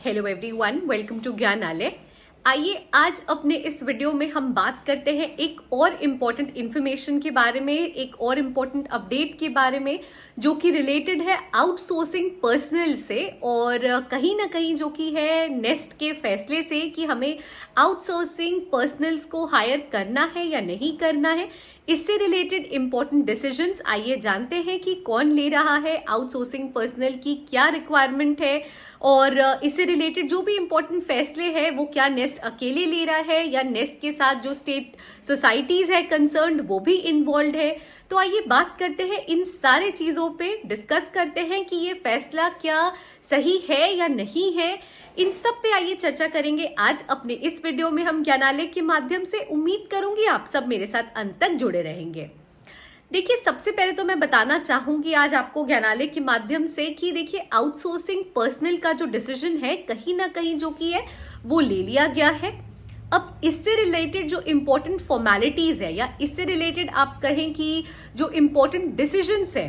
Hello everyone, welcome to Gyanalaya. आइए आज अपने इस वीडियो में हम बात करते हैं एक और इम्पॉर्टेंट इन्फॉर्मेशन के बारे में, एक और इम्पॉर्टेंट अपडेट के बारे में जो कि रिलेटेड है आउटसोर्सिंग पर्सनल से और कहीं ना कहीं जो कि है नेस्ट के फैसले से कि हमें आउटसोर्सिंग पर्सनल्स को हायर करना है या नहीं करना है। इससे रिलेटेड इंपॉर्टेंट डिसीजंस आइए जानते हैं कि कौन ले रहा है, आउटसोर्सिंग पर्सनल की क्या रिक्वायरमेंट है और इससे रिलेटेड जो भी इंपॉर्टेंट फैसले हैं वो क्या नेस्ट अकेले ले रहा है या नेस्ट के साथ जो स्टेट सोसाइटीज है कंसर्न्ड वो भी इन्वॉल्व है। तो आइए बात करते हैं इन सारे चीजों पे, डिस्कस करते हैं कि ये फैसला क्या सही है या नहीं है। इन सब पे आइए चर्चा करेंगे आज अपने इस वीडियो में हम ज्ञानालय के माध्यम से। उम्मीद करूंगी आप सब मेरे साथ अंत तक जुड़े रहेंगे। देखिए, सबसे पहले तो मैं बताना चाहूंगी आज आपको ज्ञानालय के माध्यम से कि देखिए आउटसोर्सिंग पर्सनल का जो डिसीजन है कहीं ना कहीं जो कि है वो ले लिया गया है। अब इससे रिलेटेड जो इम्पोर्टेंट फॉर्मेलिटीज है या इससे रिलेटेड आप कहें कि जो इम्पोर्टेंट डिसीजंस है,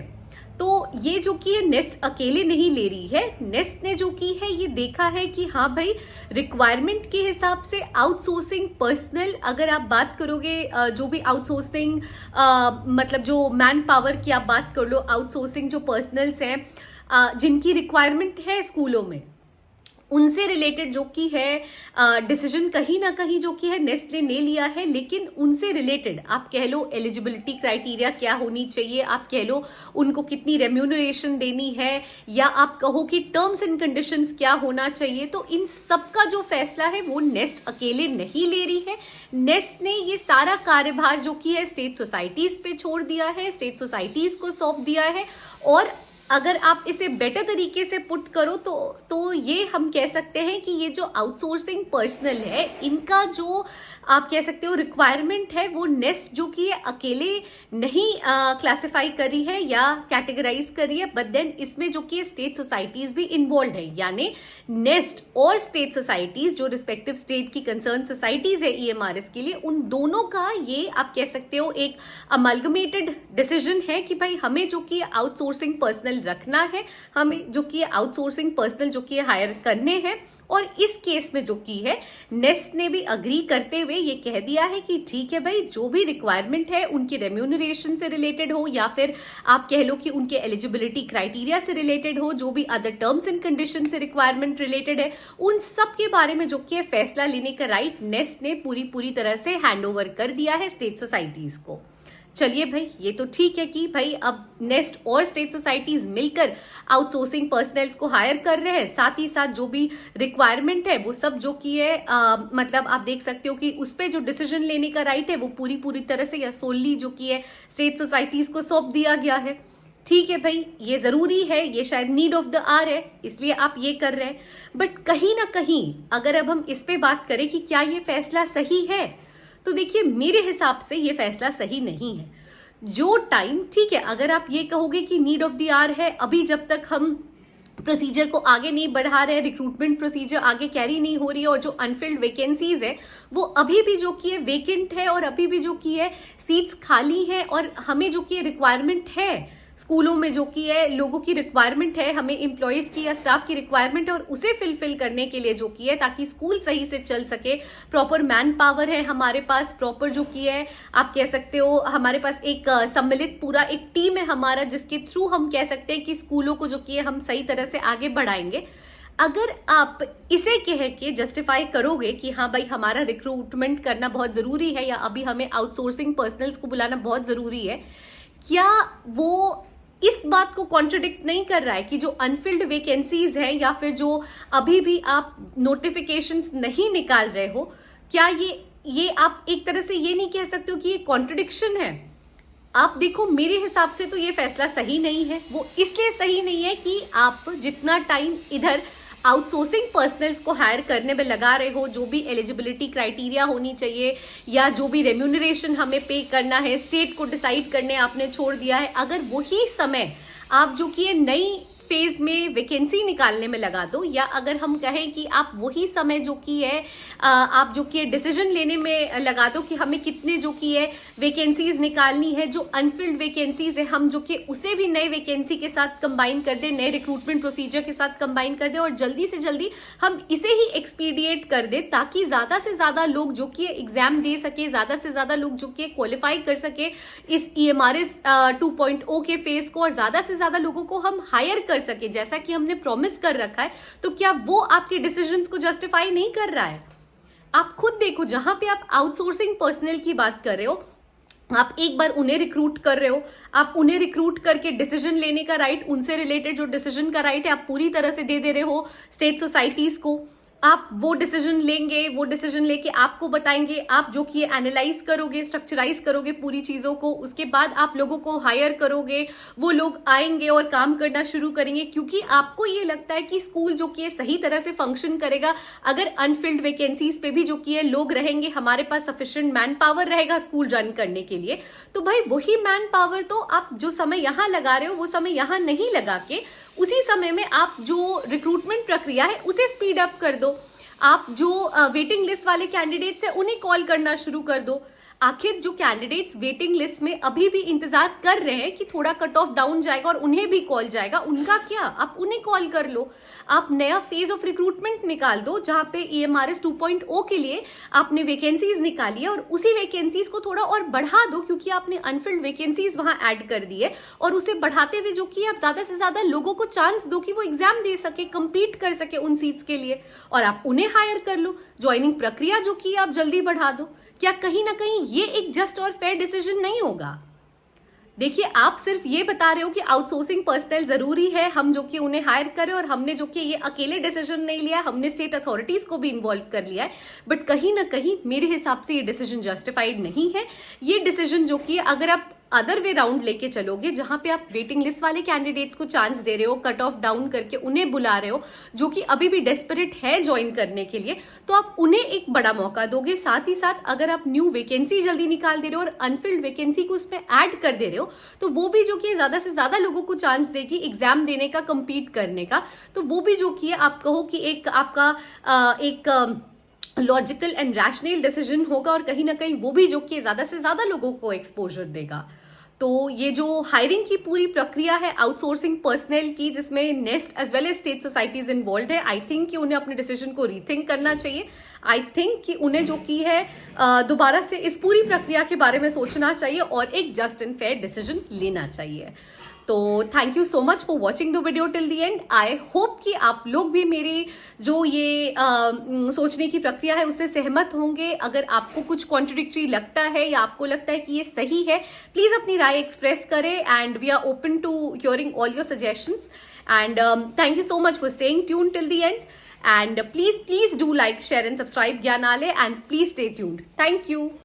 तो ये जो कि है नेस्ट अकेले नहीं ले रही है। नेस्ट ने जो की है ये देखा है कि हाँ भाई, रिक्वायरमेंट के हिसाब से आउटसोर्सिंग पर्सनल, अगर आप बात करोगे जो भी आउटसोर्सिंग मतलब जो मैन पावर की आप बात कर लो, आउटसोर्सिंग जो पर्सनल्स हैं जिनकी रिक्वायरमेंट है स्कूलों में, उनसे रिलेटेड जो कि है डिसीजन कहीं ना कहीं जो कि है नेस्ट ने ले लिया है। लेकिन उनसे रिलेटेड आप कह लो एलिजिबिलिटी क्राइटेरिया क्या होनी चाहिए, आप कह लो उनको कितनी रेम्यूनरेशन देनी है, या आप कहो कि टर्म्स एंड कंडीशंस क्या होना चाहिए, तो इन सब का जो फैसला है वो नेस्ट अकेले नहीं ले रही है। नेस्ट ने ये सारा कार्यभार जो कि है स्टेट सोसाइटीज पे छोड़ दिया है, स्टेट सोसाइटीज को सौंप दिया है। और अगर आप इसे बेटर तरीके से पुट करो तो ये हम कह सकते हैं कि ये जो आउटसोर्सिंग पर्सनल है इनका जो आप कह सकते हो रिक्वायरमेंट है वो नेस्ट जो कि अकेले नहीं क्लासिफाई करी है या कैटेगराइज करी है, बट देन इसमें जो कि स्टेट सोसाइटीज भी इन्वॉल्व है। यानी नेस्ट और स्टेट सोसाइटीज जो रिस्पेक्टिव स्टेट की कंसर्न सोसाइटीज है ईएमआरएस के लिए, उन दोनों का ये आप कह सकते हो एक अमलगमेटेड डिसीजन है कि भाई हमें जो कि आउटसोर्सिंग पर्सनल रखना है, हमें जो कि आउटसोर्सिंग पर्सनल जो कि हायर करने हैं। और इस केस में जो की है नेस्ट ने भी अग्री करते हुए ये कह दिया है कि ठीक है भाई, जो भी रिक्वायरमेंट है उनकी रेम्यूनरेशन से रिलेटेड हो या फिर आप कह लो कि उनके एलिजिबिलिटी क्राइटेरिया से रिलेटेड हो, जो भी अदर टर्म्स एंड कंडीशन से रिक्वायरमेंट रिलेटेड है, उन सब के बारे में जो कि है फैसला लेने का राइट नेस्ट ने पूरी तरह से हैंड ओवर कर दिया है स्टेट सोसाइटीज को। चलिए भाई, ये तो ठीक है कि भाई अब नेस्ट और स्टेट सोसाइटीज मिलकर आउटसोर्सिंग पर्सनल्स को हायर कर रहे हैं, साथ ही साथ जो भी रिक्वायरमेंट है वो सब जो कि है मतलब आप देख सकते हो कि उस पर जो डिसीजन लेने का राइट है वो पूरी तरह से या सोलली जो कि है स्टेट सोसाइटीज को सौंप दिया गया है। ठीक है भाई, ये जरूरी है, ये शायद नीड ऑफ द आवर है, इसलिए आप ये कर रहे हैं। बट कहीं ना कहीं अगर अब हम इस पे बात करें कि क्या ये फैसला सही है, तो देखिए मेरे हिसाब से ये फैसला सही नहीं है। जो टाइम, ठीक है, अगर आप ये कहोगे कि नीड ऑफ द आवर है, अभी जब तक हम प्रोसीजर को आगे नहीं बढ़ा रहे, रिक्रूटमेंट प्रोसीजर आगे कैरी नहीं हो रही है और जो अनफिल्ड वैकेंसीज है वो अभी भी जो कि है वेकेंट है और अभी भी जो कि है सीट्स खाली हैं, और हमें जो कि रिक्वायरमेंट है स्कूलों में, जो कि है लोगों की रिक्वायरमेंट है, हमें एम्प्लॉयज की या स्टाफ की रिक्वायरमेंट है, और उसे फिलफिल करने के लिए जो कि है ताकि स्कूल सही से चल सके, प्रॉपर मैन पावर है हमारे पास, प्रॉपर जो कि है आप कह सकते हो हमारे पास एक सम्मिलित पूरा एक टीम है हमारा, जिसके थ्रू हम कह सकते हैं कि स्कूलों को जो कि है हम सही तरह से आगे बढ़ाएंगे। अगर आप इसे कह के जस्टिफाई करोगे कि हाँ भाई हमारा रिक्रूटमेंट करना बहुत जरूरी है या अभी हमें आउटसोर्सिंग पर्सनल्स को बुलाना बहुत जरूरी है, क्या वो इस बात को कॉन्ट्रडिक्ट नहीं कर रहा है कि जो अनफिल्ड वैकेंसीज है या फिर जो अभी भी आप नोटिफिकेशंस नहीं निकाल रहे हो, क्या ये आप एक तरह से ये नहीं कह सकते हो कि ये कॉन्ट्रडिक्शन है? आप देखो, मेरे हिसाब से तो ये फैसला सही नहीं है। वो इसलिए सही नहीं है कि आप जितना टाइम इधर आउटसोर्सिंग पर्सनल्स को हायर करने में लगा रहे हो, जो भी एलिजिबिलिटी क्राइटेरिया होनी चाहिए या जो भी रेम्यूनरेशन हमें पे करना है स्टेट को डिसाइड करने आपने छोड़ दिया है, अगर वही समय आप जो कि नई फेज में वैकेंसी निकालने में लगा दो, या अगर हम कहें कि आप वही समय जो कि है आप जो कि डिसीजन लेने में लगा दो कि हमें कितने जो कि है वैकेंसीज निकालनी है, जो अनफिल्ड वैकेंसीज है हम जो कि उसे भी नए वैकेंसी के साथ कंबाइन कर दे, नए रिक्रूटमेंट प्रोसीजर के साथ कंबाइन कर दे और जल्दी से जल्दी हम इसे ही एक्सपीडिएट कर दे, ताकि ज्यादा से ज्यादा लोग जो कि एग्जाम दे सके, ज्यादा से ज्यादा लोग जो कि क्वालिफाई कर सके इस EMRS 2.0 के फेज को, और ज्यादा से ज्यादा लोगों को हम हायर कर सके जैसा कि हमने प्रॉमिस कर रखा है। तो क्या वो आपके डिसीजंस को जस्टिफाई नहीं कर रहा है? आप खुद देखो, जहां पे आप आउटसोर्सिंग पर्सनल की बात कर रहे हो, आप एक बार उन्हें रिक्रूट कर रहे हो, आप उन्हें रिक्रूट करके डिसीजन लेने का राइट, उनसे रिलेटेड जो डिसीजन का राइट है आप पूरी तरह से दे रहे हो स्टेट सोसाइटीज को। आप वो डिसीजन लेंगे, वो डिसीजन लेके आपको बताएंगे, आप जो कि एनालाइज करोगे, स्ट्रक्चराइज करोगे पूरी चीजों को, उसके बाद आप लोगों को हायर करोगे, वो लोग आएंगे और काम करना शुरू करेंगे, क्योंकि आपको ये लगता है कि स्कूल जो कि सही तरह से फंक्शन करेगा अगर अनफिल्ड वैकेंसीज पे भी जो कि है लोग रहेंगे, हमारे पास सफिशिएंट मैन पावर रहेगा स्कूल रन करने के लिए। तो भाई वही मैन पावर तो आप जो समय यहां लगा रहे हो वो समय यहां नहीं लगा के उसी समय में आप जो रिक्रूटमेंट प्रक्रिया है उसे स्पीड अप कर दो। आप जो वेटिंग लिस्ट वाले कैंडिडेट्स हैं उन्हें कॉल करना शुरू कर दो। आखिर जो कैंडिडेट्स वेटिंग लिस्ट में अभी भी इंतजार कर रहे हैं कि थोड़ा कट ऑफ डाउन जाएगा और उन्हें भी कॉल जाएगा, उनका क्या, आप उन्हें कॉल कर लो। आप नया फेज ऑफ रिक्रूटमेंट निकाल दो जहां पे EMRS 2.0 के लिए आपने वैकेंसीज निकाली है, और उसी वैकेंसीज को थोड़ा और बढ़ा दो, क्योंकि आपने अनफिल्ड वैकेंसीज वहां ऐड कर दी है, और उसे बढ़ाते हुए जो कि आप ज्यादा से ज्यादा लोगों को चांस दो कि वो एग्जाम दे सके, कंपीट कर सके उन सीट्स के लिए, और आप उन्हें हायर कर लो। ज्वाइनिंग प्रक्रिया जो कि आप जल्दी बढ़ा दो। क्या कहीं ना कहीं ये एक जस्ट और फेयर डिसीजन नहीं होगा? देखिए, आप सिर्फ ये बता रहे हो कि आउटसोर्सिंग पर्सनल जरूरी है, हम जो कि उन्हें हायर करें, और हमने जो कि ये अकेले डिसीजन नहीं लिया, हमने स्टेट अथॉरिटीज को भी इन्वॉल्व कर लिया है। बट कहीं ना कहीं मेरे हिसाब से ये डिसीजन जस्टिफाइड नहीं है। ये डिसीजन जो कि अगर आप अदर वे राउंड लेके चलोगे, जहां पे आप वेटिंग लिस्ट वाले कैंडिडेट्स को चांस दे रहे हो, कट ऑफ डाउन करके उन्हें बुला रहे हो जो कि अभी भी डेस्परेट है ज्वाइन करने के लिए, तो आप उन्हें एक बड़ा मौका दोगे। साथ ही साथ अगर आप न्यू वैकेंसी जल्दी निकाल दे रहे हो और अनफिल्ड वैकेंसी को उसमें ऐड कर दे रहे हो, तो वो भी जो कि ज्यादा से ज्यादा लोगों को चांस देगी एग्जाम देने का, कंपीट करने का। तो वो भी जो कि आप कहो कि एक आपका एक लॉजिकल एंड रैशनल डिसीजन होगा, और कहीं ना कहीं वो भी जो कि ज्यादा से ज्यादा लोगों को एक्सपोजर देगा। तो ये जो हायरिंग की पूरी प्रक्रिया है आउटसोर्सिंग पर्सनल की, जिसमें nest as well as state societies involve है, आई थिंक कि उन्हें अपने डिसीजन को रीथिंक करना चाहिए। आई थिंक कि उन्हें जो की है दोबारा से इस पूरी प्रक्रिया के बारे में सोचना चाहिए और एक जस्ट एंड फेयर डिसीजन लेना चाहिए। तो thank you so much for watching the video till the and. I hope कि आप लोग भी मेरी जो ये सोचने की प्रक्रिया है उससे सहमत होंगे। अगर आपको कुछ कॉन्ट्रडिक्टरी लगता है या आपको लगता है कि ये सही है, प्लीज अपनी राय एक्सप्रेस करें, and we are open to hearing all your suggestions. And thank you so much for staying tune till the end, and please do like, share and subscribe Gyanalaya, and please stay tuned. Thank you.